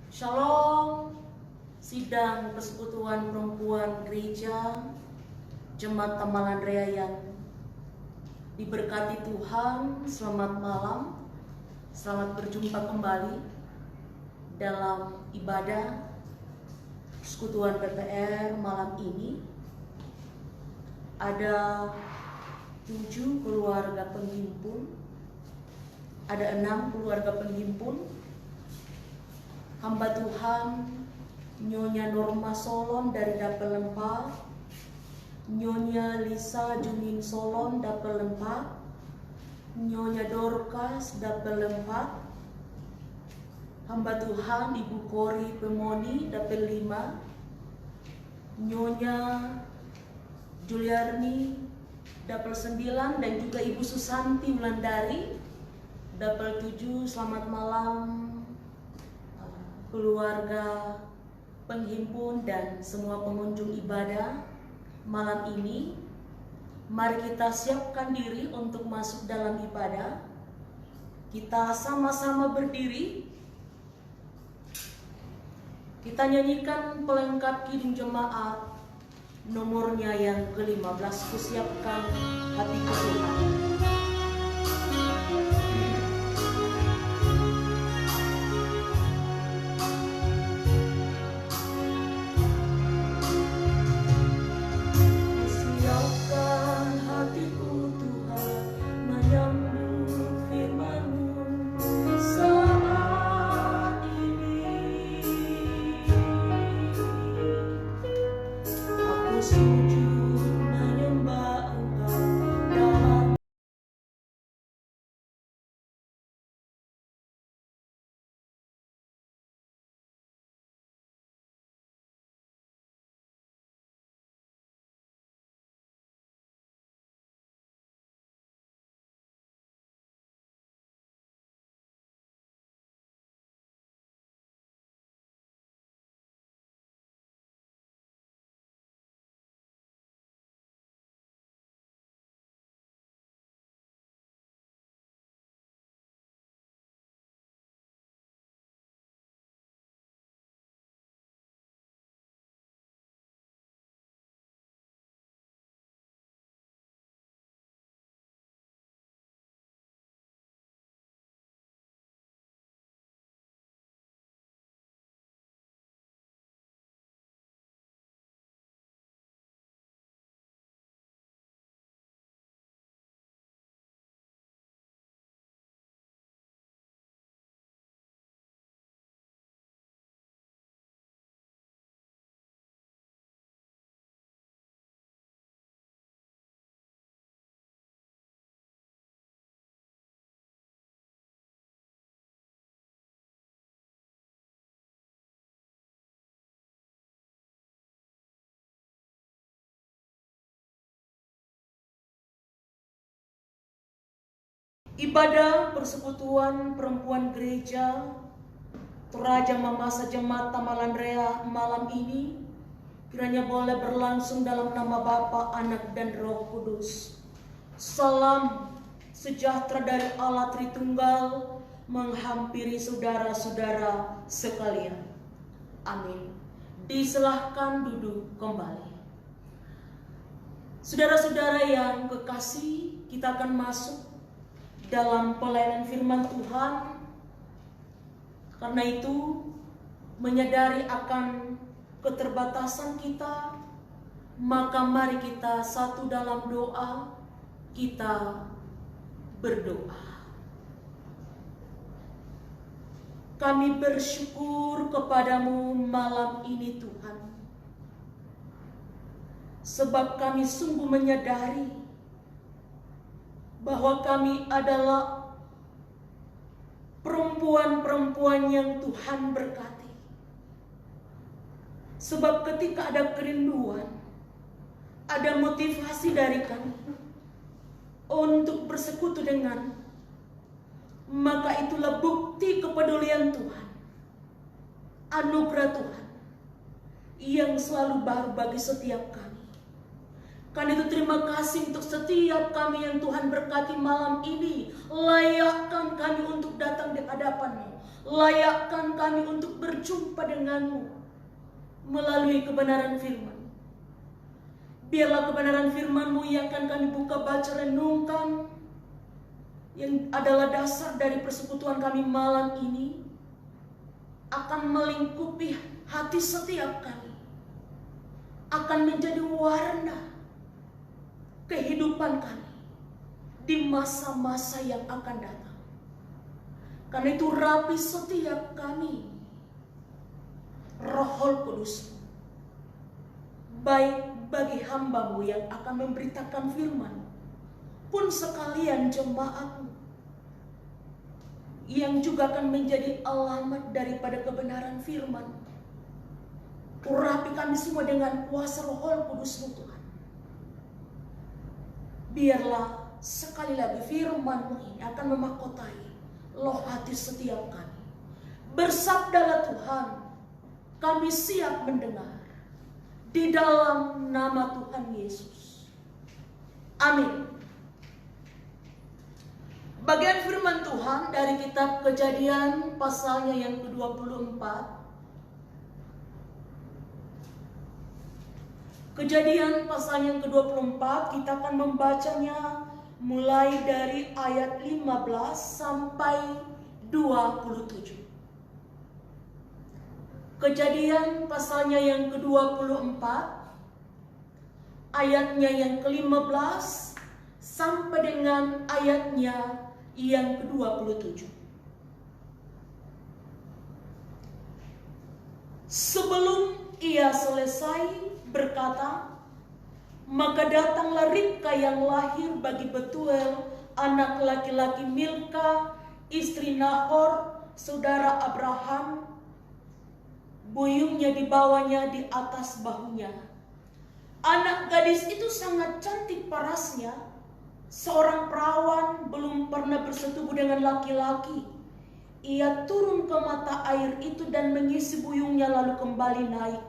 Shalom, sidang persekutuan perempuan gereja Jemaat Tamalan Rea yang diberkati Tuhan. Selamat malam, selamat berjumpa kembali dalam ibadah persekutuan PPR malam ini. Ada 7 keluarga penghimpun, ada 6 keluarga penghimpun. Hamba Tuhan Nyonya Norma Solon dari Dapel Lempa, Nyonya Lisa Jumin Solon Dapel Lempa, Nyonya Dorcas Dapel Lempa, hamba Tuhan Ibu Kori Pemoni Dapel 5, Nyonya Juliarni Dapel 9, dan juga Ibu Susanti Wulandari Dapel 7. Selamat malam keluarga penghimpun dan semua pengunjung ibadah malam ini. Mari kita siapkan diri untuk masuk dalam ibadah. Kita sama-sama berdiri. Kita nyanyikan pelengkap kidung jemaat nomornya yang ke-15, Kusiapkan Hatiku Tuhan. Ibadah persekutuan perempuan gereja Toraja Mamasa Jemaat Tamalan Rea malam ini kiranya boleh berlangsung dalam nama Bapa, Anak, dan Roh Kudus. Salam sejahtera dari Allah Tritunggal menghampiri saudara-saudara sekalian. Amin. Disilahkan duduk kembali. Saudara-saudara yang kekasih, kita akan masuk dalam pelayanan firman Tuhan. Karena itu, menyadari akan keterbatasan kita, maka mari kita satu dalam doa, kita berdoa. Kami bersyukur kepadamu malam ini Tuhan, sebab kami sungguh menyadari bahwa kami adalah perempuan-perempuan yang Tuhan berkati. Sebab ketika ada kerinduan, ada motivasi dari kami untuk bersekutu dengan, maka itulah bukti kepedulian Tuhan, anugerah Tuhan yang selalu baru bagi setiap kami. Karena itu terima kasih untuk setiap kami yang Tuhan berkati malam ini. Layakkan kami untuk datang di hadapan-Mu. Layakkan kami untuk berjumpa denganmu melalui kebenaran firman. Biarlah kebenaran firman-Mu yang akan kami buka, baca, renungkan, yang adalah dasar dari persekutuan kami malam ini, akan melingkupi hati setiap kami, akan menjadi warna kehidupan kami di masa-masa yang akan datang. Karena itu rapi setiap kami, Roh Kudus, baik bagi hamba-Mu yang akan memberitakan firman, pun sekalian jemaat-Mu yang juga akan menjadi alamat daripada kebenaran firman. Urapi kami semua dengan kuasa Roh Kudus-Mu Tuhan. Biarlah sekali lagi firman-Mu ini akan memahkotai loh hati setiap kami. Bersabdalah Tuhan, kami siap mendengar. Di dalam nama Tuhan Yesus. Amin. Bagian firman Tuhan dari kitab Kejadian pasalnya yang ke-24. Kejadian pasalnya yang ke-24, kita akan membacanya mulai dari ayat 15 sampai 27. Kejadian pasalnya yang ke-24, ayatnya yang ke-15 sampai dengan ayatnya yang ke-27. Sebelum ia selesai berkata, maka datanglah Ribka yang lahir bagi Betuel, anak laki-laki Milka, istri Nahor, saudara Abraham. Buyungnya dibawanya di atas bahunya. Anak gadis itu sangat cantik parasnya. Seorang perawan belum pernah bersetubuh dengan laki-laki. Ia turun ke mata air itu dan mengisi buyungnya lalu kembali naik.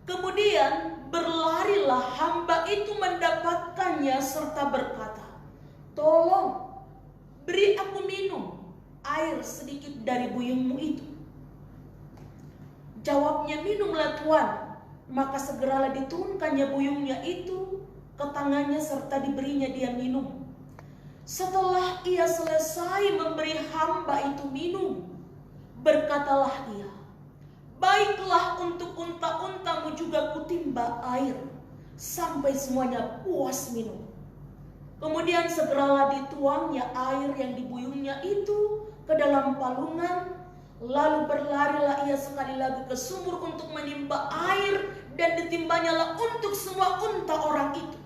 Kemudian berlarilah hamba itu mendapatkannya serta berkata, tolong beri aku minum air sedikit dari buyungmu itu. Jawabnya, minumlah Tuan. Maka segeralah diturunkannya buyungnya itu ke tangannya serta diberinya dia minum. Setelah ia selesai memberi hamba itu minum, berkatalah ia, baiklah, untuk unta-untamu juga kutimba air sampai semuanya puas minum. Kemudian segeralah dituangnya air yang dibuyungnya itu ke dalam palungan. Lalu berlarilah ia sekali lagi ke sumur untuk menimba air, dan ditimbanyalah untuk semua unta orang itu.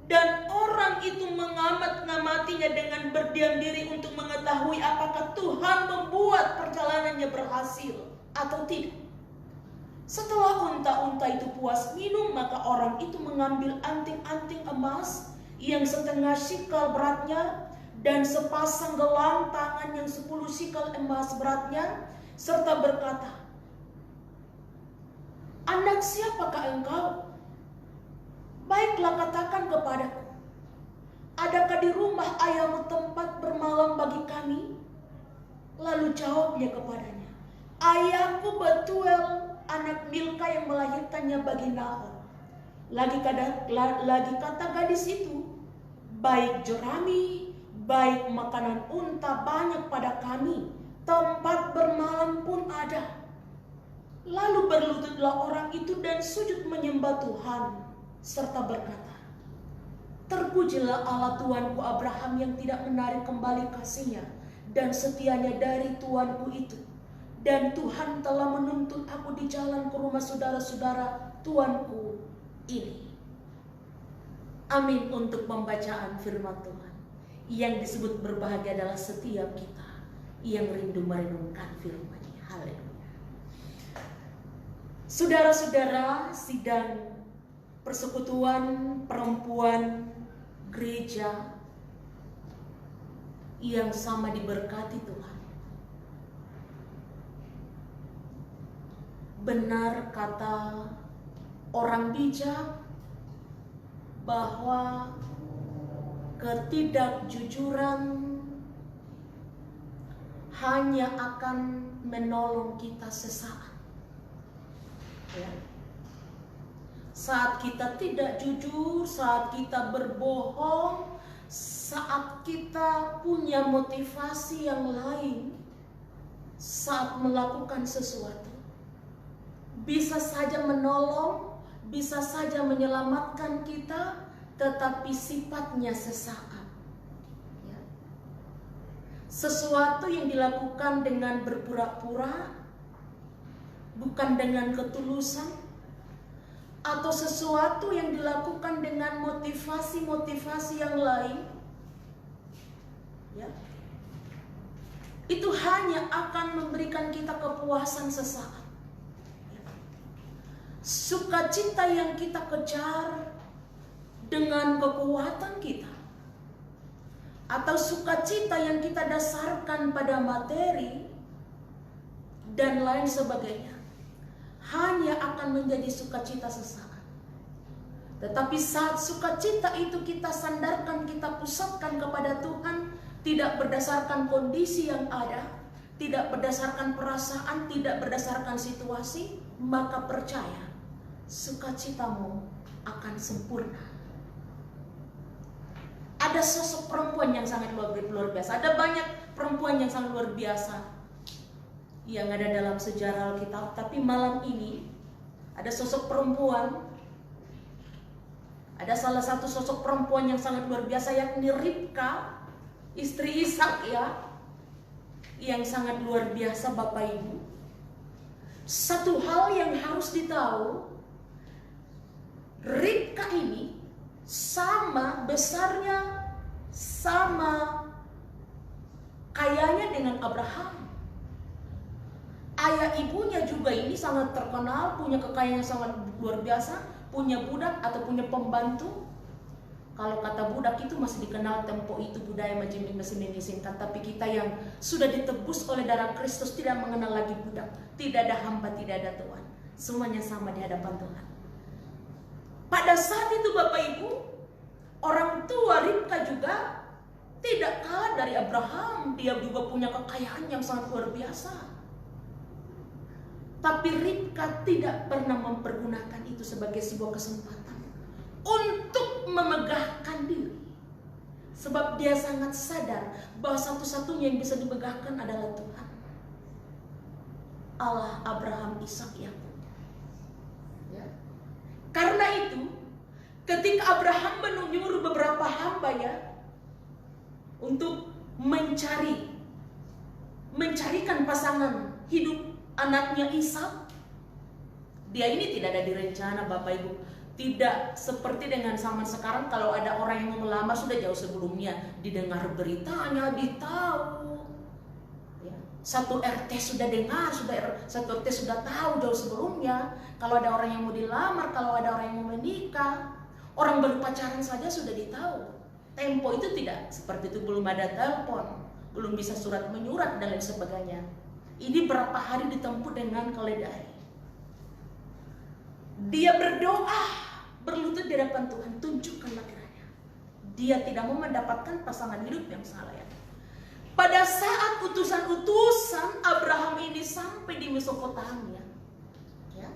Dan orang itu mengamat-ngamatinya dengan berdiam diri untuk mengetahui apakah Tuhan membuat perjalanannya berhasil atau tidak. Setelah unta-unta itu puas minum, maka orang itu mengambil anting-anting emas yang setengah sikal beratnya, dan sepasang gelang tangan yang 10 sikal emas beratnya, serta berkata, anak siapakah engkau? Baiklah, katakan kepadaku, adakah di rumah ayahmu tempat bermalam bagi kami? Lalu jawabnya kepadanya, ayahku Betuel, anak Milka yang melahirkannya bagi Nahor. Lagi kata gadis itu, baik jerami, baik makanan unta banyak pada kami, tempat bermalam pun ada. Lalu berlututlah orang itu dan sujud menyembah Tuhan, serta berkata, terpujilah Allah Tuanku Abraham yang tidak menarik kembali kasihnya dan setianya dari tuanku itu. Dan Tuhan telah menuntut aku di jalan ke rumah saudara-saudara tuanku ini. Amin untuk pembacaan firman Tuhan. Yang disebut berbahagia adalah setiap kita yang rindu merenungkan firman-Nya. Haleluya. Saudara-saudara, sidang persekutuan perempuan gereja yang sama diberkati Tuhan. Benar kata orang bijak bahwa ketidakjujuran hanya akan menolong kita sesaat. Ya. Saat kita tidak jujur, saat kita berbohong, saat kita punya motivasi yang lain, saat melakukan sesuatu, bisa saja menolong, bisa saja menyelamatkan kita, tetapi sifatnya sesaat. Ya. Sesuatu yang dilakukan dengan berpura-pura, bukan dengan ketulusan, atau sesuatu yang dilakukan dengan motivasi-motivasi yang lain, ya, itu hanya akan memberikan kita kepuasan sesaat. Sukacita yang kita kejar dengan kekuatan kita, atau sukacita yang kita dasarkan pada materi dan lain sebagainya, hanya akan menjadi sukacita sesaat. Tetapi saat sukacita itu kita sandarkan, kita pusatkan kepada Tuhan, tidak berdasarkan kondisi yang ada, tidak berdasarkan perasaan, tidak berdasarkan situasi, maka percaya, sukacitamu akan sempurna. Ada sosok perempuan yang sangat luar biasa. Ada banyak perempuan yang sangat luar biasa yang ada dalam sejarah Alkitab. Tapi malam ini ada sosok perempuan, ada salah satu sosok perempuan yang sangat luar biasa, yakni Ribka, istri Ishak, ya, yang sangat luar biasa Bapak Ibu. Satu hal yang harus ditahu, Ribka ini sama besarnya, sama kayanya dengan Abraham. Ayah ibunya juga ini sangat terkenal, punya kekayaan yang sangat luar biasa, punya budak atau punya pembantu. Kalau kata budak itu masih dikenal tempo itu budaya masih memisingkan. Tapi kita yang sudah ditebus oleh darah Kristus tidak mengenal lagi budak. Tidak ada hamba, tidak ada tuan. Semuanya sama di hadapan Tuhan. Pada saat itu Bapak Ibu, orang tua Ribka juga tidak kalah dari Abraham. Dia juga punya kekayaan yang sangat luar biasa. Tapi Ribka tidak pernah mempergunakan itu sebagai sebuah kesempatan untuk memegahkan diri. Sebab dia sangat sadar bahwa satu-satunya yang bisa dimegahkan adalah Tuhan, Allah Abraham, Ishak, Yakub. Ya. Karena itu, ketika Abraham menyuruh beberapa hambanya untuk mencarikan pasangan hidup anaknya Ishak, dia ini tidak ada di rencana Bapak Ibu. Tidak seperti dengan zaman sekarang, kalau ada orang yang mau melamar sudah jauh sebelumnya didengar beritanya, ditahu. Ya. Satu RT sudah dengar, satu RT sudah tahu jauh sebelumnya. Kalau ada orang yang mau dilamar, kalau ada orang yang mau menikah, orang baru pacaran saja sudah ditahu. Tempo itu tidak seperti itu, belum ada telepon, belum bisa surat menyurat dan lain sebagainya. Ini berapa hari ditempuh dengan keledai. Dia berdoa, berlutut di hadapan Tuhan, tunjukkanlah kiranya dia tidak mau mendapatkan pasangan hidup yang salah. Ya. Pada saat utusan-utusan Abraham ini sampai di Mesopotamia, ya,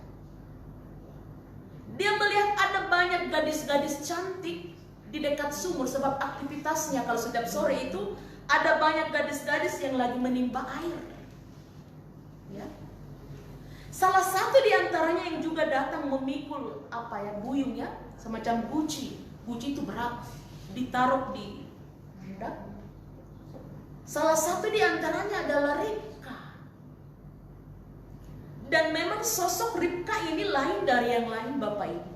dia melihat ada banyak gadis-gadis cantik di dekat sumur. Sebab aktivitasnya kalau setiap sore itu ada banyak gadis-gadis yang lagi menimba air. Ya. Salah satu di antaranya yang juga datang memikul buyung, ya, semacam guci. Guci itu berat, ditaruh di pundak. Salah satu di antaranya adalah Ribka. Dan memang sosok Ribka ini lain dari yang lain Bapak Ibu.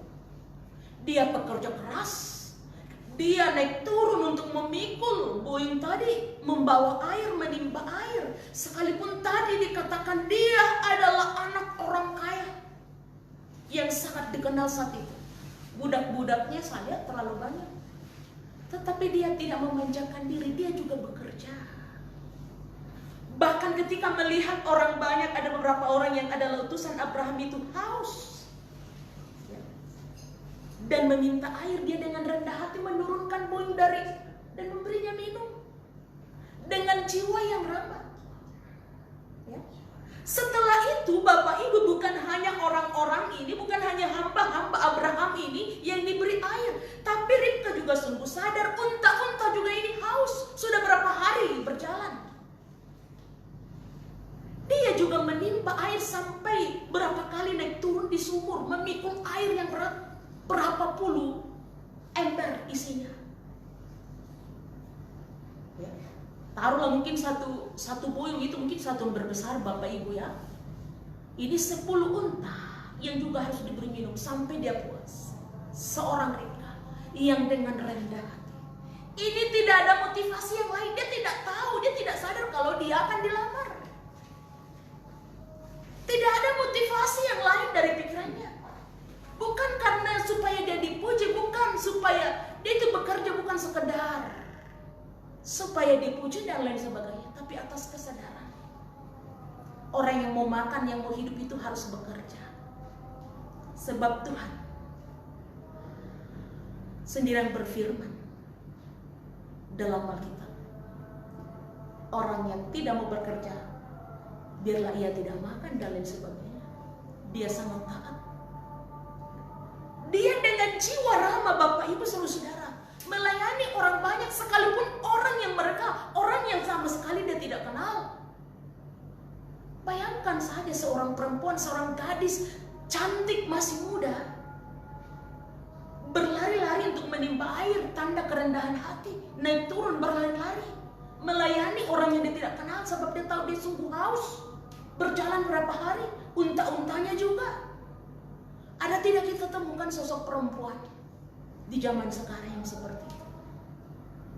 Dia pekerja keras. Dia naik turun untuk memikul buyung tadi, membawa air, menimba air. Sekalipun tadi dikatakan dia adalah anak orang kaya yang sangat dikenal saat itu. Budak-budaknya saya lihat terlalu banyak. Tetapi dia tidak memanjakan diri, dia juga bekerja. Bahkan ketika melihat orang banyak, ada beberapa orang yang adalah utusan Abraham itu haus dan meminta air, dia dengan rendah hati menurunkan buyung dan memberinya minum dengan jiwa yang ramah. Setelah itu Bapak Ibu, bukan hanya orang-orang ini, bukan hanya hamba-hamba Abraham ini yang diberi air, tapi Ribka juga sungguh sadar unta-unta juga ini haus. Sudah berapa hari berjalan. Dia juga menimba air sampai berapa kali naik turun di sumur, memikul air yang berapa puluh ember isinya. Ya. Taruhlah mungkin satu boyong itu mungkin satu ember besar Bapak Ibu ya. Ini 10 unta yang juga harus diberi minum sampai dia puas. Seorang Ribka yang dengan rendah hati. Ini tidak ada motivasi yang lain. Dia tidak tahu, dia tidak sadar kalau dia akan dilamar. Tidak ada motivasi yang lain dari pikirannya. Bukan karena supaya dia dipuji, bukan supaya dia itu bekerja, bukan sekedar supaya dipuji dan lain sebagainya, tapi atas kesadaran orang yang mau makan, yang mau hidup itu harus bekerja. Sebab Tuhan sendiri yang berfirman dalam Alkitab, orang yang tidak mau bekerja, biarlah ia tidak makan dan lain sebagainya. Dia sangat taat. Dia dengan jiwa ramah Bapak Ibu saudara, melayani orang banyak, sekalipun orang yang sama sekali dia tidak kenal. Bayangkan saja seorang perempuan, seorang gadis cantik masih muda, berlari-lari untuk menimba air, tanda kerendahan hati, naik turun berlari-lari, melayani orang yang dia tidak kenal sebab dia tahu dia sungguh haus. Berjalan berapa hari, unta-untanya juga. Ada tidak kita temukan sosok perempuan di zaman sekarang yang seperti itu?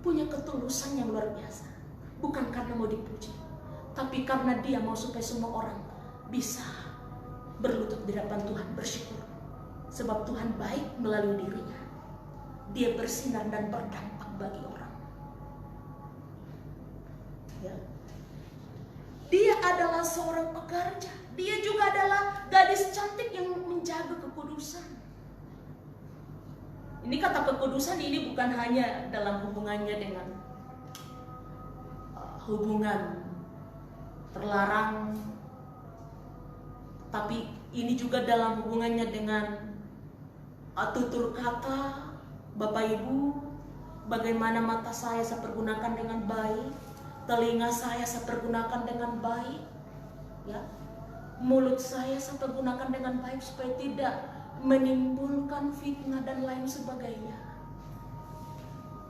Punya ketulusan yang luar biasa. Bukan karena mau dipuji, tapi karena dia mau supaya semua orang bisa berlutut di hadapan Tuhan, bersyukur. Sebab Tuhan baik melalui dirinya. Dia bersinar dan berdampak bagi orang. Ya. Dia adalah seorang pekerja. Dia juga adalah gadis cantik yang menjaga kekudusan. Ini kata kekudusan ini bukan hanya dalam hubungannya dengan hubungan terlarang, tapi ini juga dalam hubungannya dengan tutur kata. Bapak Ibu, bagaimana mata saya pergunakan dengan baik, telinga saya pergunakan dengan baik, ya, mulut saya pergunakan dengan baik supaya tidak menimbulkan fitnah dan lain sebagainya.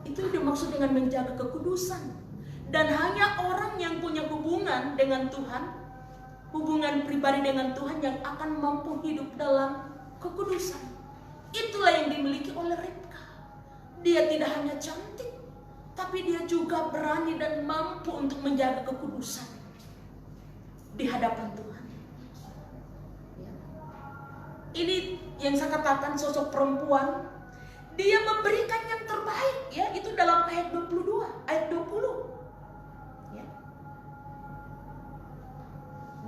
Itu dimaksud dengan menjaga kekudusan. Dan hanya orang yang punya hubungan dengan Tuhan, hubungan pribadi dengan Tuhan, yang akan mampu hidup dalam kekudusan. Itulah yang dimiliki oleh Ribka. Dia tidak hanya cantik, tapi dia juga berani dan mampu untuk menjaga kekudusan di hadapan Tuhan. Ya. Ini yang saya katakan sosok perempuan, dia memberikan yang terbaik, ya, itu dalam ayat 22, ayat 20. Ya.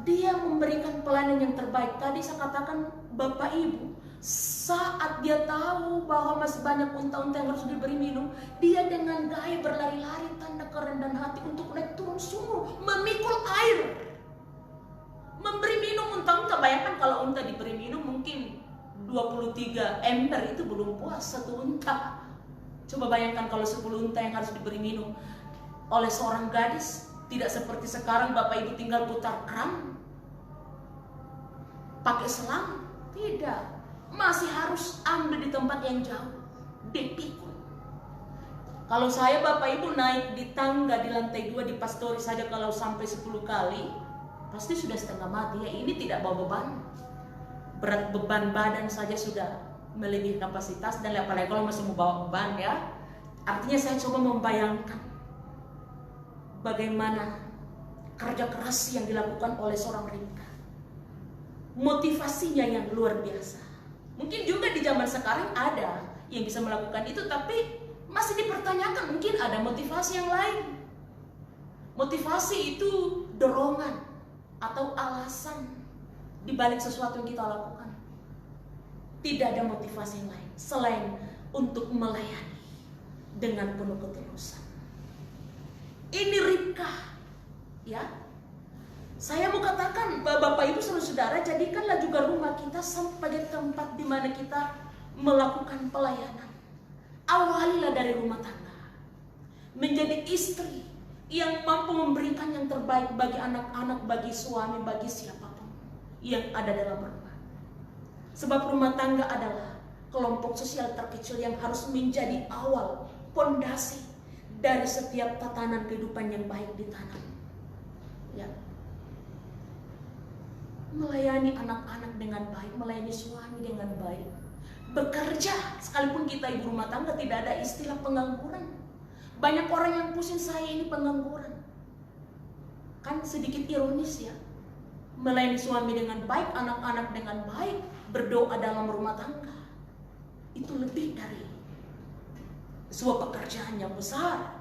Dia memberikan pelayanan yang terbaik. Tadi saya katakan Bapak Ibu, saat dia tahu bahwa masih banyak unta-unta yang harus diberi minum, dia dengan gaya berlari-lari, tanda kerendahan hati untuk naik turun sumur, memikul air, memberi minum unta-unta. Bayangkan kalau unta diberi minum mungkin 23 ember, itu belum puas satu unta. Coba bayangkan kalau 10 unta yang harus diberi minum oleh seorang gadis. Tidak seperti sekarang Bapak Ibu tinggal putar keran, pakai selang. Tidak, masih harus ambil di tempat yang jauh, dipikul. Kalau saya Bapak Ibu naik di tangga di lantai 2 di pastori saja, kalau sampai 10 kali pasti sudah setengah mati, ya. Ini tidak bawa beban. Berat beban badan saja sudah melebihi kapasitas, dan apalagi kalau masih mau bawa beban, ya. Artinya saya coba membayangkan bagaimana kerja keras yang dilakukan oleh seorang Ribka. Motivasinya yang luar biasa. Mungkin juga di zaman sekarang ada yang bisa melakukan itu, tapi masih dipertanyakan. Mungkin ada motivasi yang lain. Motivasi itu dorongan atau alasan di balik sesuatu yang kita lakukan. Tidak ada motivasi yang lain selain untuk melayani dengan penuh ketulusan. Ini Ribka, ya. Saya mau katakan, Bapak Ibu Saudara, jadikanlah juga rumah kita sebagai tempat di mana kita melakukan pelayanan. Awalilah dari rumah tangga. Menjadi istri yang mampu memberikan yang terbaik bagi anak-anak, bagi suami, bagi siapapun yang ada dalam rumah. Sebab rumah tangga adalah kelompok sosial terkecil yang harus menjadi awal, pondasi dari setiap tatanan kehidupan yang baik ditanam. Ya. Melayani anak-anak dengan baik, melayani suami dengan baik, bekerja, sekalipun kita ibu rumah tangga, tidak ada istilah pengangguran. Banyak orang yang pusing, saya ini pengangguran. Kan sedikit ironis ya. Melayani suami dengan baik, anak-anak dengan baik, berdoa dalam rumah tangga, itu lebih dari sebuah pekerjaan yang besar.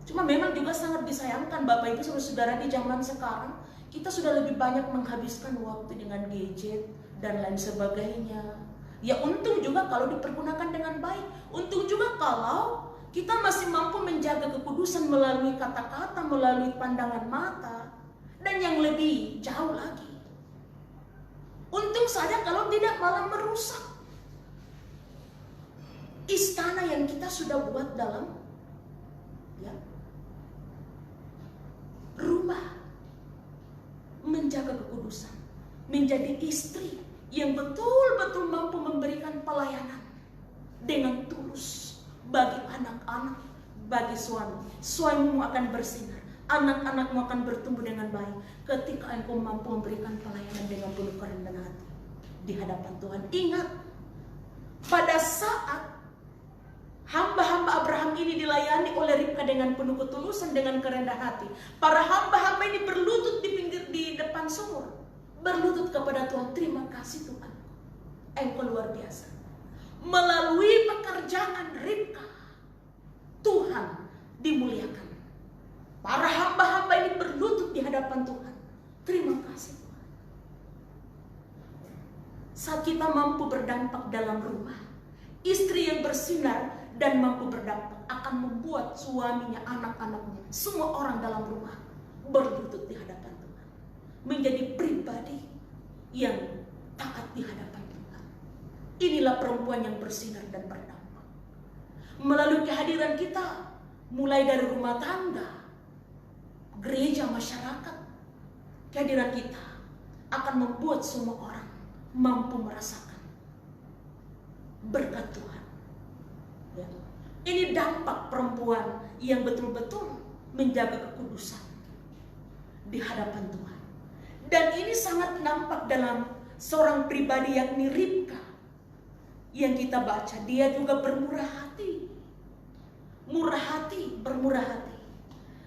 Cuma memang juga sangat disayangkan Bapak Ibu Saudara, di zaman sekarang kita sudah lebih banyak menghabiskan waktu dengan gadget dan lain sebagainya. Ya untung juga kalau dipergunakan dengan baik. Untung juga kalau kita masih mampu menjaga kekudusan melalui kata-kata, melalui pandangan mata, dan yang lebih jauh lagi. Untung saja kalau tidak malah merusak istana yang kita sudah buat dalam rumah. Menjaga kekudusan, menjadi istri yang betul-betul mampu memberikan pelayanan dengan tulus bagi anak-anak, bagi suami. Suamimu akan bersinar, anak-anakmu akan bertumbuh dengan baik ketika engkau mampu memberikan pelayanan dengan penuh kerendahan hati di hadapan Tuhan. Ingat, pada saat hamba-hamba Abraham ini dilayani oleh Ribka dengan penuh ketulusan, dengan kerendahan hati, para hamba-hamba ini berlutut di depan sumur, berlutut kepada Tuhan. Terima kasih Tuhan, Engkau luar biasa. Melalui pekerjaan Ribka, Tuhan dimuliakan. Para hamba-hamba ini berlutut di hadapan Tuhan. Terima kasih Tuhan. Saat kita mampu berdampak dalam rumah, istri yang bersinar dan mampu berdampak akan membuat suaminya, anak-anaknya, semua orang dalam rumah berlutut di hadapan Tuhan, menjadi pribadi yang taat di hadapan Tuhan. Inilah perempuan yang bersinar dan berdampak. Melalui kehadiran kita, mulai dari rumah tangga, gereja, masyarakat, kehadiran kita akan membuat semua orang mampu merasakan berkat Tuhan. Ya. Ini dampak perempuan yang betul-betul menjaga kekudusan di hadapan Tuhan. Dan ini sangat nampak dalam seorang pribadi yakni Ribka yang kita baca. Dia juga bermurah hati. Murah hati, bermurah hati.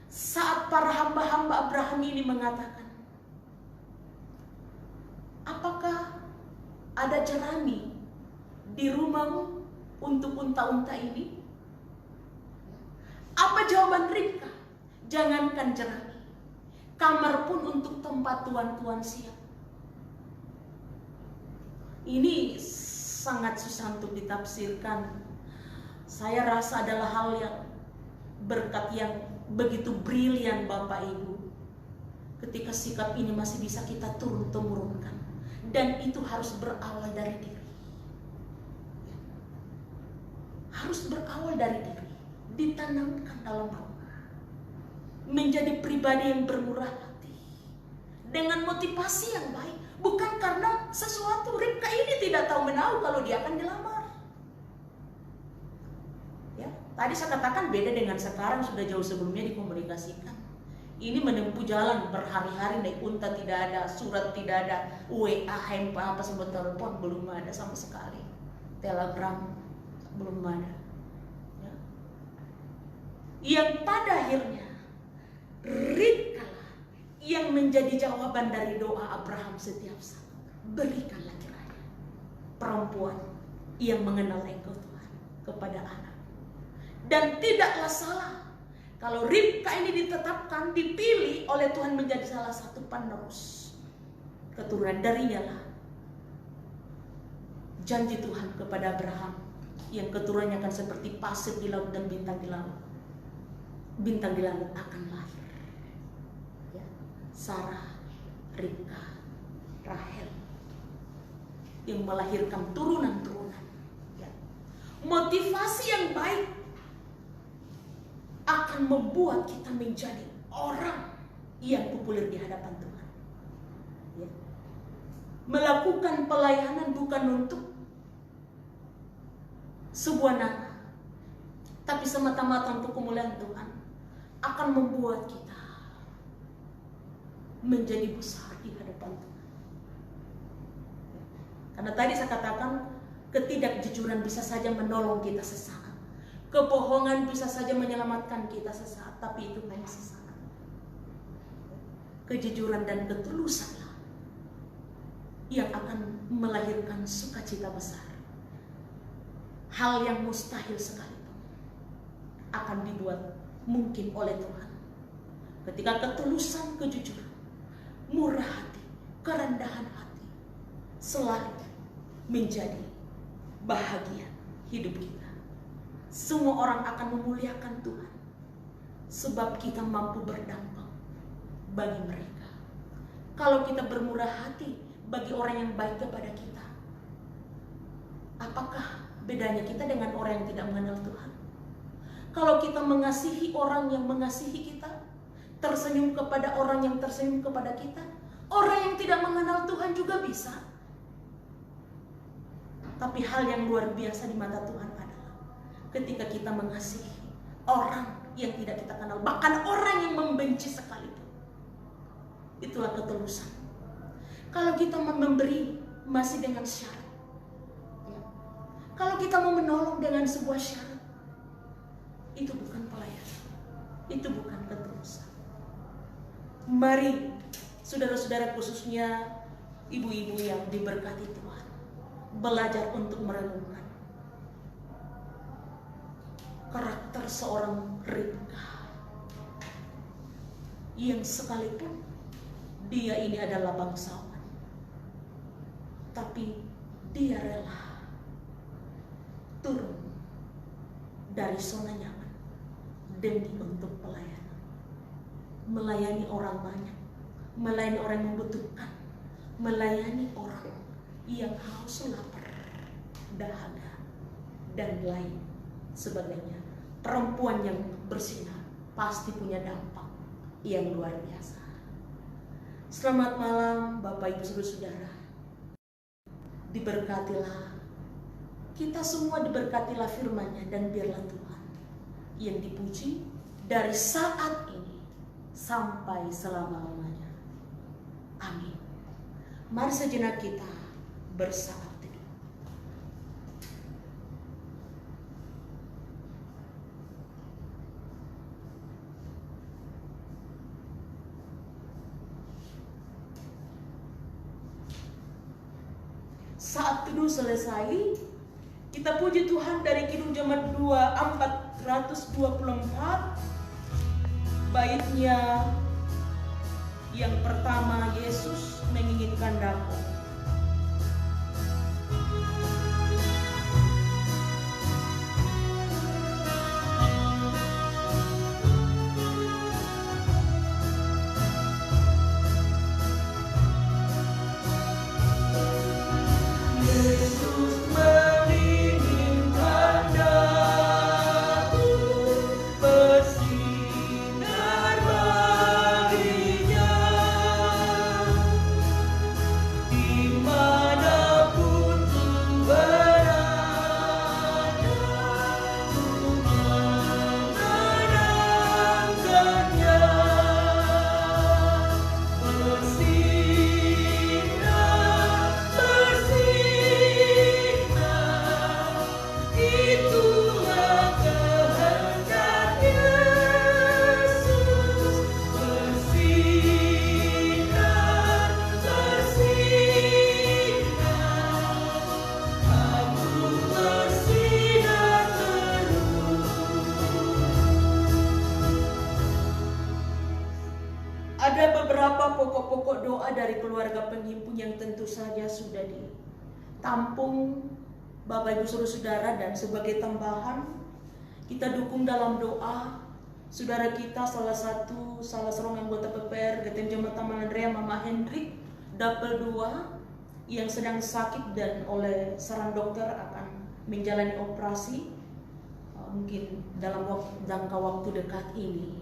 Saat para hamba-hamba Abraham ini mengatakan, apakah ada jerami di rumahmu untuk unta-unta ini? Apa jawaban Ribka? Jangankan jerami, kamar pun untuk tempat tuan-tuan siap. Ini sangat susah untuk ditafsirkan. Saya rasa adalah hal yang berkat yang begitu brilian Bapak Ibu. Ketika sikap ini masih bisa kita turun-temurunkan. Dan itu harus berawal dari diri. Harus berawal dari diri. Ditanamkan dalam rumah. Menjadi pribadi yang bermurah hati. Dengan motivasi yang baik. Bukan karena sesuatu. Ribka ini tidak tahu menahu kalau dia akan dilamar. Ya, tadi saya katakan beda dengan sekarang, sudah jauh sebelumnya dikomunikasikan. Ini menempuh jalan berhari-hari, naik unta tidak ada, surat tidak ada, WA, handphone, apa sebut telepon belum ada sama sekali, telegram belum ada. Ya. Yang pada akhirnya Ribka yang menjadi jawaban dari doa Abraham setiap saat. Berikanlah kiranya perempuan yang mengenal Engkau Tuhan kepada anak. Dan tidaklah salah kalau Ribka ini ditetapkan, dipilih oleh Tuhan menjadi salah satu penerus keturunan. Darinya lah janji Tuhan kepada Abraham yang keturunannya akan seperti pasir di laut dan bintang di laut. Bintang di langit akan lahir. Ya. Sarah, Ribka, Rahel, yang melahirkan turunan-turunan. Ya. Motivasi yang baik akan membuat kita menjadi orang yang populer di hadapan Tuhan. Ya. Melakukan pelayanan bukan untuk sebuah nama, tapi semata-mata untuk kemuliaan Tuhan, akan membuat kita menjadi besar di hadapan Tuhan. Karena tadi saya katakan, ketidakjujuran bisa saja menolong kita sesaat, kebohongan bisa saja menyelamatkan kita sesaat, tapi itu hanya sesaat. Kejujuran dan ketulusanlah yang akan melahirkan sukacita besar. Hal yang mustahil sekalipun akan dibuat mungkin oleh Tuhan ketika ketulusan, kejujuran, murah hati, kerendahan hati selalu menjadi bahagia hidup kita. Semua orang akan memuliakan Tuhan sebab kita mampu berdampak bagi mereka. Kalau kita bermurah hati bagi orang yang baik kepada kita, apakah bedanya kita dengan orang yang tidak mengenal Tuhan? Kalau kita mengasihi orang yang mengasihi kita, tersenyum kepada orang yang tersenyum kepada kita, orang yang tidak mengenal Tuhan juga bisa. Tapi hal yang luar biasa di mata Tuhan adalah ketika kita mengasihi orang yang tidak kita kenal, bahkan orang yang membenci sekalipun. Itulah ketulusan. Kalau kita memberi masih dengan syarat, ya. Kalau kita mau menolong dengan sebuah syarat, itu bukan pelayanan, itu bukan ketulusan. Mari saudara-saudara, khususnya ibu-ibu yang diberkati Tuhan, belajar untuk merenungkan karakter seorang Ribka yang sekalipun dia ini adalah bangsawan, tapi dia rela turun dari zona nyaman demi untuk pelayanan, melayani orang banyak, melayani orang yang membutuhkan, melayani orang yang haus, lapar, dahaga, dan lain sebagainya. Perempuan yang bersinar pasti punya dampak yang luar biasa. Selamat malam Bapak Ibu Saudara-saudara. Diberkatilah, kita semua diberkatilah firman-Nya, dan biarlah Tuhan yang dipuji dari saat ini sampai selama-lamanya. Amin. Mari sejenak kita bersaat teduh. Saat teduh selesai, kita puji Tuhan dari Kidung Jemaat 424. Baitnya yang pertama, Yesus menginginkan daku. Ada beberapa pokok-pokok doa dari keluarga penghimpun yang tentu saja sudah ditampung Bapak Ibu Saudara-saudara, dan sebagai tambahan kita dukung dalam doa saudara kita salah seorang anggota PPR GTM Jemaat Taman Andrea, Mama Hendrik Double 2, yang sedang sakit dan oleh saran dokter akan menjalani operasi mungkin dalam jangka waktu dekat ini.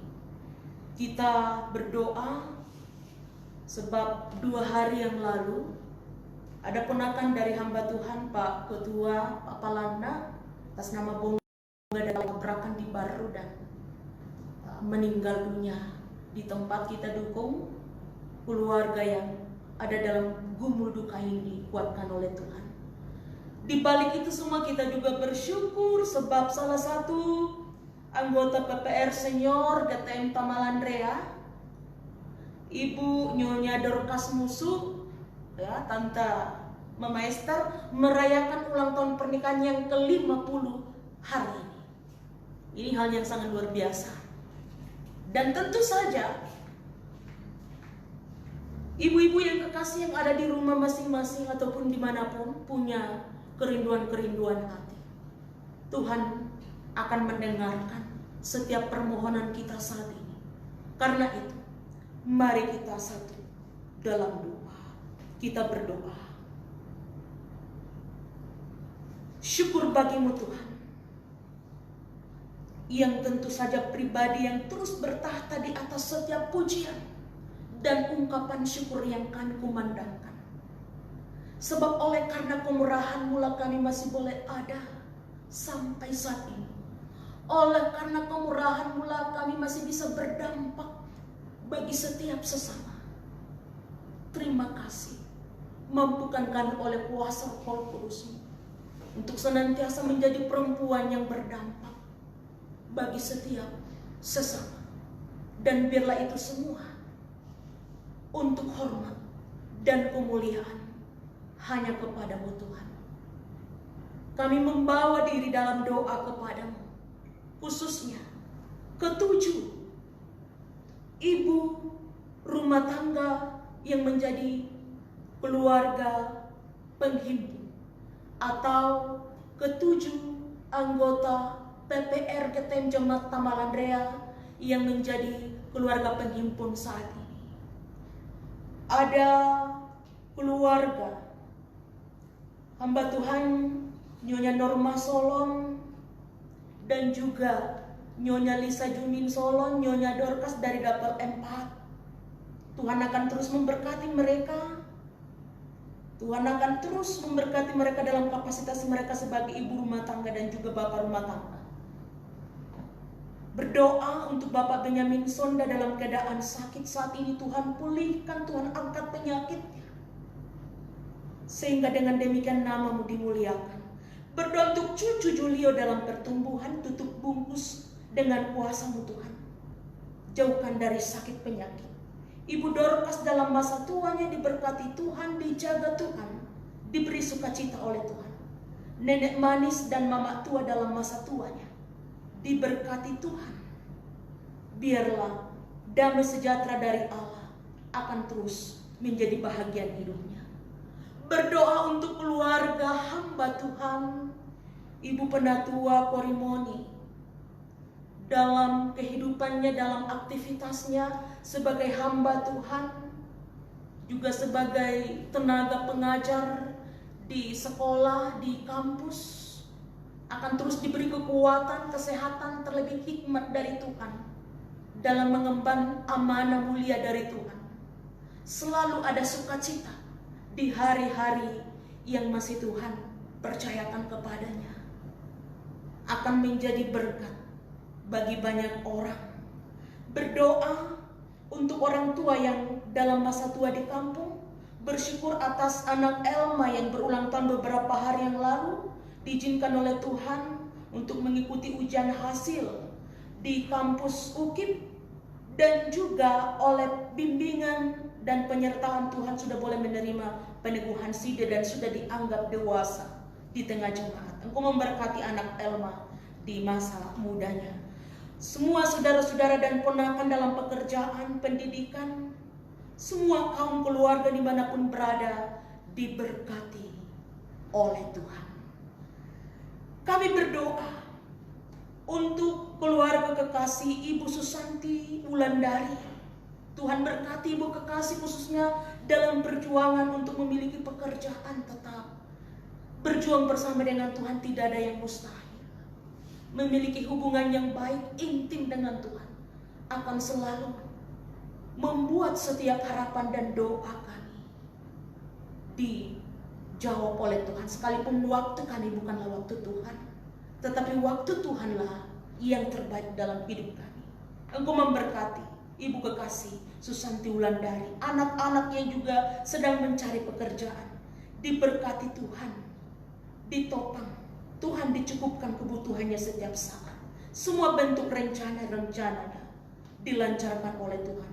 Kita berdoa sebab 2 hari yang lalu ada ponakan dari hamba Tuhan, Pak Ketua, Pak Palanda, atas nama Bongga dalam tabrakan di Baru dan meninggal dunia di tempat kita dukung. Keluarga yang ada dalam gumul duka ini dikuatkan oleh Tuhan. Di balik itu semua kita juga bersyukur sebab salah satu anggota PPR senior GTM Tamalandrea, Ibu Nyonya Dorcas Musu, ya, Tante Mama Esther, merayakan ulang tahun pernikahan yang ke-50 hari ini. Ini hal yang sangat luar biasa. Dan tentu saja ibu-ibu yang kekasih yang ada di rumah masing-masing ataupun dimanapun punya kerinduan-kerinduan hati. Tuhan akan mendengarkan setiap permohonan kita saat ini. Karena itu, mari kita satu dalam doa. Kita berdoa. Syukur bagimu Tuhan, yang tentu saja pribadi yang terus bertahta di atas setiap pujian dan ungkapan syukur yang kami kumandangkan. Sebab oleh karena kemurahan-Mu lah kami masih boleh ada sampai saat ini. Oleh karena kemurahan-Mu lah kami masih bisa berdampak bagi setiap sesama. Terima kasih. Mampukan kami oleh kuasa Roh Kudus-Mu untuk senantiasa menjadi perempuan yang berdampak bagi setiap sesama. Dan biarlah itu semua untuk hormat dan kemuliaan hanya kepadamu Tuhan. Kami membawa diri dalam doa kepadamu, khususnya ketujuh ibu rumah tangga yang menjadi keluarga penghimpun, atau ketujuh anggota PPR GTM Jemaat Tamalandrea yang menjadi keluarga penghimpun saat ini. Ada keluarga hamba Tuhan Nyonya Norma Solon dan juga Nyonya Lisa Jumin Solon, Nyonya Dorcas dari Dapur 4. Tuhan akan terus memberkati mereka. Tuhan akan terus memberkati mereka dalam kapasitas mereka sebagai ibu rumah tangga dan juga bapak rumah tangga. Berdoa untuk Bapak Benyamin Sonda dalam keadaan sakit saat ini. Tuhan pulihkan, Tuhan angkat penyakitnya, sehingga dengan demikian nama-Mu dimuliakan. Berdoa untuk cucu Julio dalam pertumbuhan, tutup bungkus dengan kuasa-Mu Tuhan. Jauhkan dari sakit penyakit. Ibu Dorcas dalam masa tuanya diberkati Tuhan, dijaga Tuhan, diberi sukacita oleh Tuhan. Nenek manis dan mama tua dalam masa tuanya diberkati Tuhan. Biarlah damai sejahtera dari Allah akan terus menjadi bahagian hidupnya. Berdoa untuk keluarga hamba Tuhan, Ibu Penatua Korimoni, dalam kehidupannya, dalam aktivitasnya sebagai hamba Tuhan, juga sebagai tenaga pengajar di sekolah, di kampus, akan terus diberi kekuatan, kesehatan, terlebih hikmat dari Tuhan dalam mengemban amanah mulia dari Tuhan. Selalu ada sukacita di hari-hari yang masih Tuhan percayakan kepadanya. Akan menjadi berkat bagi banyak orang. Berdoa untuk orang tua yang dalam masa tua di kampung. Bersyukur atas anak Elma yang berulang tahun beberapa hari yang lalu, diizinkan oleh Tuhan untuk mengikuti ujian hasil di kampus UKIP, dan juga oleh bimbingan dan penyertaan Tuhan sudah boleh menerima peneguhan SIDA dan sudah dianggap dewasa di tengah jemaat. Engkau memberkati anak Elma di masa mudanya. Semua saudara-saudara dan ponakan dalam pekerjaan, pendidikan, semua kaum keluarga dimanapun berada diberkati oleh Tuhan. Kami berdoa Untuk keluarga kekasih Ibu Susanti Wulandari, Tuhan berkati Ibu kekasih khususnya dalam perjuangan untuk memiliki pekerjaan tetap. Berjuang bersama dengan Tuhan, tidak ada yang mustahil. Memiliki hubungan yang baik, intim dengan Tuhan akan selalu membuat setiap harapan dan doa kami dijawab oleh Tuhan. Sekalipun waktu kami bukanlah waktu Tuhan, tetapi waktu Tuhanlah yang terbaik dalam hidup kami. Engkau memberkati Ibu kekasih Susanti Wulandari, anak-anak yang juga sedang mencari pekerjaan. Diberkati Tuhan, ditopang Tuhan, dicukupkan kebutuhannya setiap saat. Semua bentuk rencana-rencananya dilancarkan oleh Tuhan.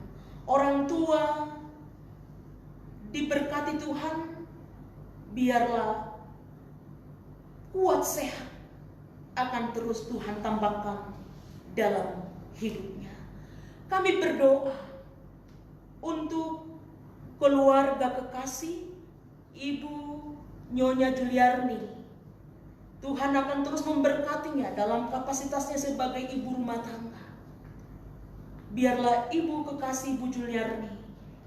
Orang tua diberkati Tuhan, biarlah kuat sehat akan terus Tuhan tambahkan dalam hidupnya. Kami berdoa untuk keluarga kekasih Ibu Nyonya Juliarni. Tuhan akan terus memberkatinya dalam kapasitasnya sebagai ibu rumah tangga. Biarlah Ibu kekasih Ibu Juliarni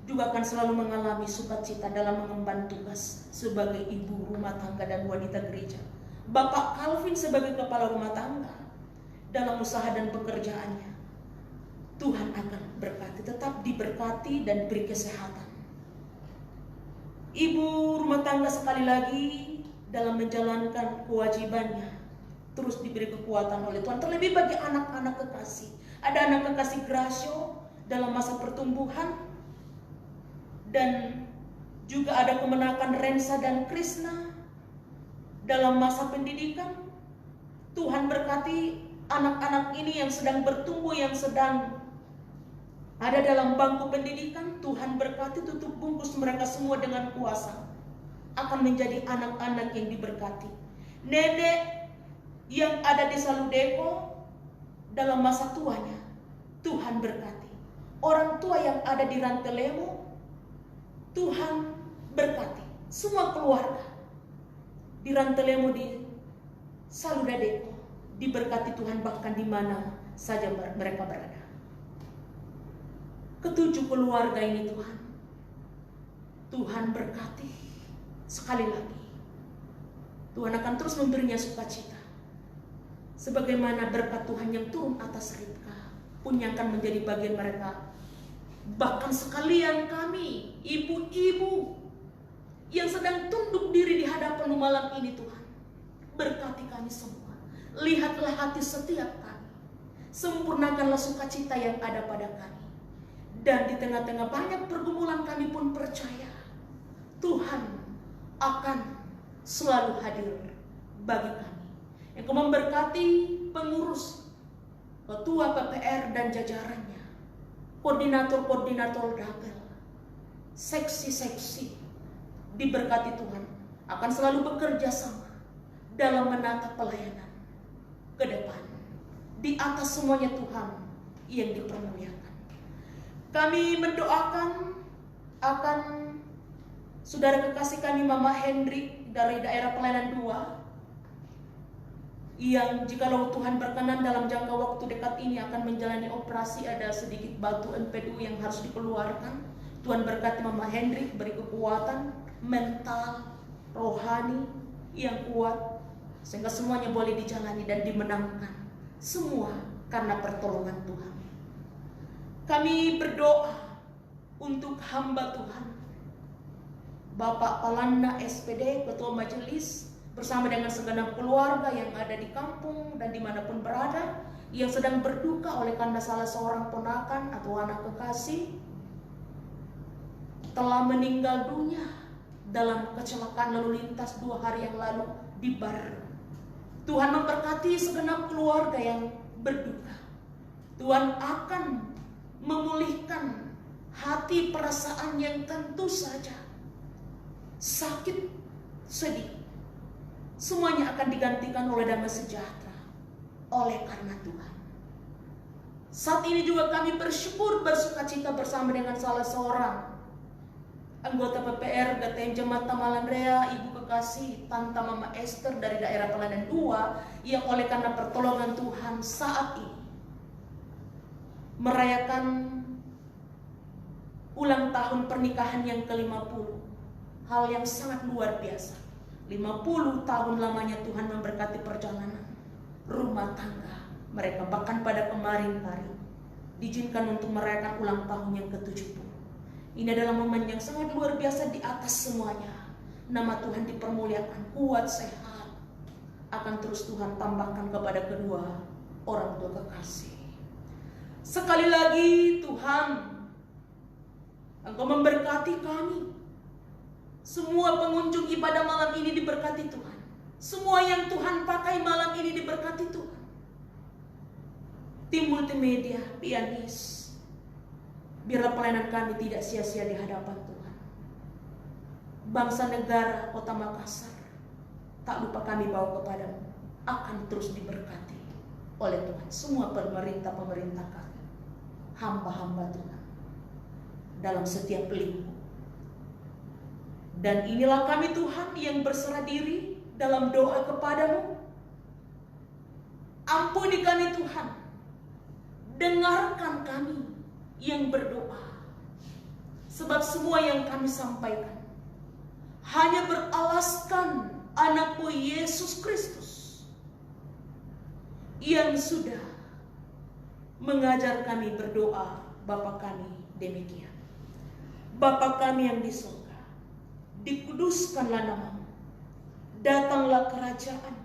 juga akan selalu mengalami sukacita dalam mengemban tugas sebagai ibu rumah tangga dan wanita gereja. Bapak Calvin sebagai kepala rumah tangga dalam usaha dan pekerjaannya. Tuhan akan berkati, tetap diberkati dan beri kesehatan. Ibu rumah tangga sekali lagi dalam menjalankan kewajibannya terus diberi kekuatan oleh Tuhan. Terlebih bagi anak-anak kekasih. Ada anak kekasih Gracio dalam masa pertumbuhan, dan juga ada kemenakan Rensa dan Krishna dalam masa pendidikan. Tuhan berkati anak-anak ini yang sedang bertumbuh, yang sedang ada dalam bangku pendidikan. Tuhan berkati, tutup bungkus mereka semua dengan kuasa. Akan menjadi anak-anak yang diberkati. Nenek yang ada di Saludeko dalam masa tuanya, Tuhan berkati. Orang tua yang ada di Rantelemo, Tuhan berkati. Semua keluarga di Rantelemo, di Saludadeko, diberkati Tuhan bahkan di mana saja mereka berada. Ketujuh keluarga ini Tuhan berkati. Sekali lagi, Tuhan akan terus memberinya sukacita. Sebagaimana berkat Tuhan yang turun atas Ribka pun yang akan menjadi bagian mereka. Bahkan sekalian kami, ibu-ibu yang sedang tunduk diri di hadapan malam ini, Tuhan berkati kami semua. Lihatlah hati setiap kami, sempurnakanlah sukacita yang ada pada kami. Dan di tengah-tengah banyak pergumulan, kami pun percaya Tuhan akan selalu hadir bagi kami. Yang memberkati pengurus, ketua PPR dan jajarannya, koordinator-koordinator dapel, seksi-seksi, diberkati Tuhan akan selalu bekerja sama dalam menata pelayanan ke depan. Di atas semuanya Tuhan yang dipermuliakan. Kami mendoakan akan saudara kekasih kami Mama Hendrik dari daerah pelayanan 2, yang jikalau Tuhan berkenan dalam jangka waktu dekat ini akan menjalani operasi. Ada sedikit batu empedu yang harus dikeluarkan. Tuhan berkati Mama Hendrik, beri kekuatan mental, rohani yang kuat, sehingga semuanya boleh dijalani dan dimenangkan. Semua karena pertolongan Tuhan. Kami berdoa untuk hamba Tuhan Bapak Palanda SPD, Ketua Majelis, bersama dengan segenap keluarga yang ada di kampung dan dimanapun berada, yang sedang berduka oleh karena salah seorang ponakan atau anak kekasih telah meninggal dunia dalam kecelakaan lalu lintas 2 hari yang lalu di Baru. Tuhan memberkati segenap keluarga yang berduka. Tuhan akan memulihkan hati, perasaan yang tentu saja sakit, sedih. Semuanya akan digantikan oleh damai sejahtera oleh karena Tuhan. Saat ini juga kami bersyukur, bersukacita bersama dengan salah seorang anggota PPR GTM Jemaat Tamalandrea, Ibu Kekasih, Tante Mama Esther dari daerah Teladan 2, yang oleh karena pertolongan Tuhan saat ini merayakan ulang tahun pernikahan yang ke-50. Hal yang sangat luar biasa. 50 tahun lamanya Tuhan memberkati perjalanan rumah tangga mereka. Bahkan pada kemarin hari diizinkan untuk merayakan ulang tahun yang ke-70. Ini adalah momen yang sangat luar biasa di atas semuanya. Nama Tuhan dipermuliakan, kuat, sehat. Akan terus Tuhan tambahkan kepada kedua orang tua kekasih. Sekali lagi Tuhan, Engkau memberkati kami. Semua pengunjung ibadah malam ini diberkati Tuhan. Semua yang Tuhan pakai malam ini diberkati Tuhan. Tim multimedia, pianis, biarlah pelayanan kami tidak sia-sia di hadapan Tuhan. Bangsa negara Kota Makassar, tak lupa kami bawa kepadamu, akan terus diberkati oleh Tuhan. Semua pemerintah kami, hamba-hamba Tuhan, dalam setiap lingkup. Dan inilah kami Tuhan yang berserah diri dalam doa kepadamu. Ampuni kami Tuhan, dengarkan kami yang berdoa, sebab semua yang kami sampaikan hanya beralaskan anakmu Yesus Kristus yang sudah mengajar kami berdoa. Bapa kami demikian. Bapa kami yang di surga, dikuduskanlah namamu, datanglah kerajaan,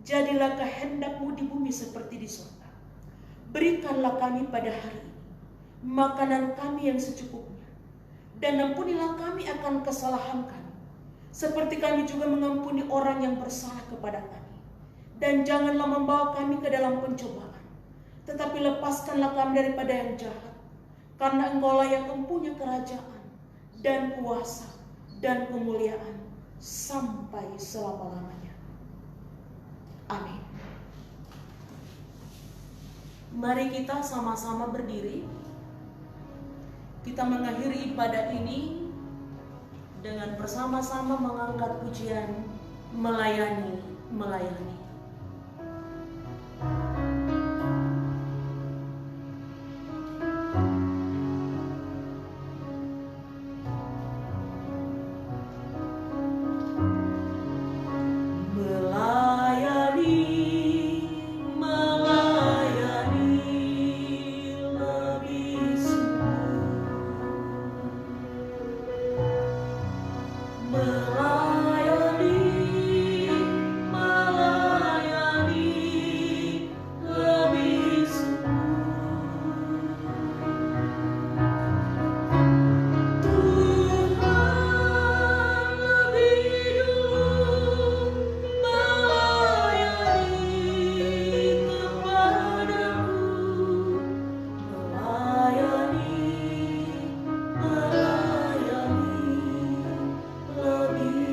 jadilah kehendakmu di bumi seperti di surga. Berikanlah kami pada hari ini makanan kami yang secukupnya, dan ampunilah kami akan kesalahan kami, seperti kami juga mengampuni orang yang bersalah kepada kami. Dan janganlah membawa kami ke dalam pencobaan, tetapi lepaskanlah kami daripada yang jahat, karena Engkaulah yang mempunyai kerajaan dan kuasa dan kemuliaan sampai selama-lamanya. Amin. Mari kita sama-sama berdiri. Kita mengakhiri ibadah ini dengan bersama-sama mengangkat pujian melayani, melayani. Lebih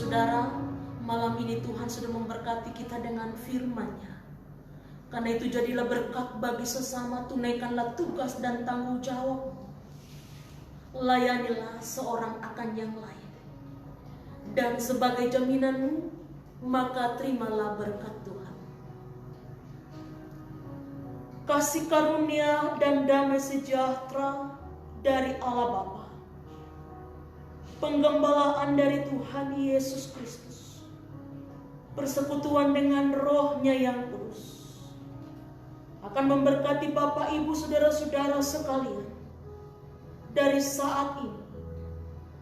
saudara, malam ini Tuhan sudah memberkati kita dengan firman-Nya. Karena itu jadilah berkat bagi sesama, tunaikanlah tugas dan tanggung jawab. Layanilah seorang akan yang lain. Dan sebagai jaminanmu, maka terimalah berkat Tuhan. Kasih karunia dan damai sejahtera dari Allah Bapa, penggembalaan dari Tuhan Yesus Kristus, persekutuan dengan Roh-Nya yang kudus, akan memberkati Bapak, Ibu, saudara-saudara sekalian dari saat ini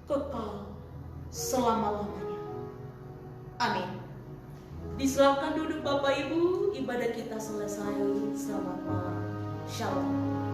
kekal selama-lamanya. Amin. Disilakan duduk Bapak Ibu, ibadah kita selesai. Selamat malam. Shalom.